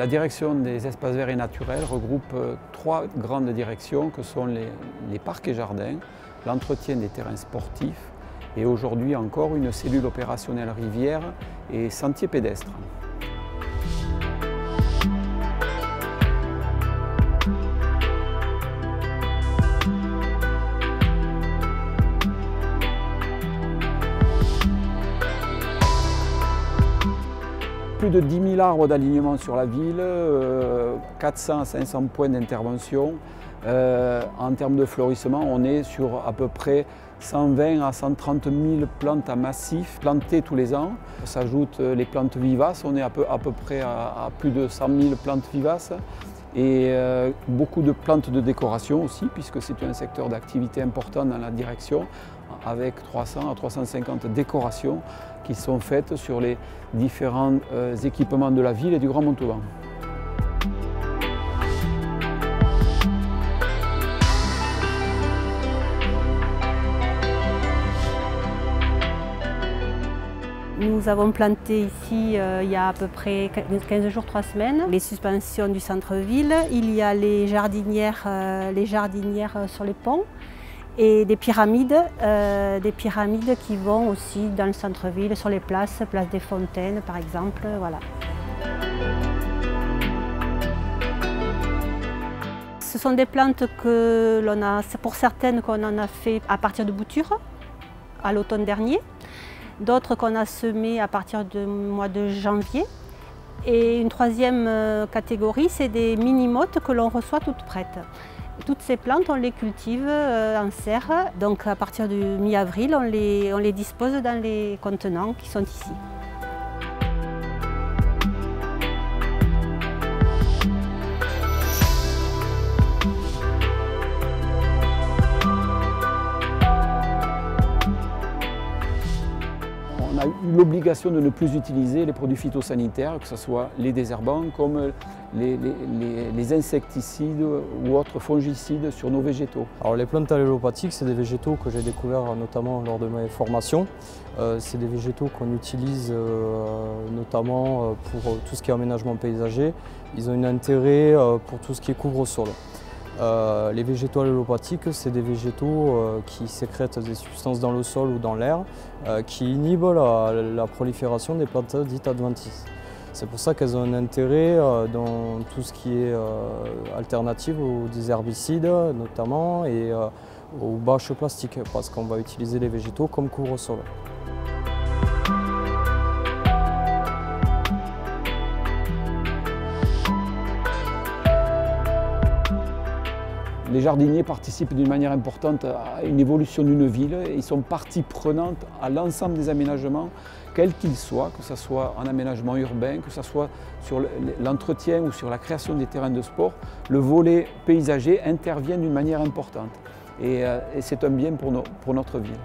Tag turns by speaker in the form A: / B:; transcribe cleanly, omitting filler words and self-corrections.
A: La direction des espaces verts et naturels regroupe trois grandes directions que sont les parcs et jardins, l'entretien des terrains sportifs et aujourd'hui encore une cellule opérationnelle rivière et sentiers pédestres. Plus de 10 000 arbres d'alignement sur la ville, 400 à 500 points d'intervention. En termes de fleurissement, on est sur à peu près 120 à 130 000 plantes à massif plantées tous les ans. S'ajoutent les plantes vivaces, on est à peu près à plus de 100 000 plantes vivaces. Et beaucoup de plantes de décoration aussi, puisque c'est un secteur d'activité important dans la direction, avec 300 à 350 décorations qui sont faites sur les différents équipements de la ville et du Grand Montauban.
B: Nous avons planté ici il y a à peu près 15 jours, 3 semaines, les suspensions du centre-ville. Il y a les jardinières sur les ponts et des pyramides qui vont aussi dans le centre-ville, sur les places, place des Fontaines par exemple. Voilà. Ce sont des plantes que l'on a, pour certaines qu'on en a fait à partir de boutures à l'automne dernier. D'autres qu'on a semées à partir du mois de janvier. Et une troisième catégorie, c'est des mini-mottes que l'on reçoit toutes prêtes. Toutes ces plantes, on les cultive en serre. Donc à partir du mi-avril, on les dispose dans les contenants qui sont ici.
A: On a eu l'obligation de ne plus utiliser les produits phytosanitaires, que ce soit les désherbants comme les insecticides ou autres fongicides sur nos végétaux.
C: Alors les plantes allélopathiques, c'est des végétaux que j'ai découverts notamment lors de mes formations. C'est des végétaux qu'on utilise notamment pour tout ce qui est aménagement paysager. Ils ont un intérêt pour tout ce qui est couvre-sol. Les végétaux allélopathiques, c'est des végétaux qui sécrètent des substances dans le sol ou dans l'air qui inhibent la prolifération des plantes dites adventices. C'est pour ça qu'elles ont un intérêt dans tout ce qui est alternative aux herbicides notamment et aux bâches plastiques parce qu'on va utiliser les végétaux comme couvre-sol.
A: Les jardiniers participent d'une manière importante à une évolution d'une ville. Ils sont partie prenante à l'ensemble des aménagements, quels qu'ils soient, que ce soit en aménagement urbain, que ce soit sur l'entretien ou sur la création des terrains de sport. Le volet paysager intervient d'une manière importante et c'est un bien pour notre ville.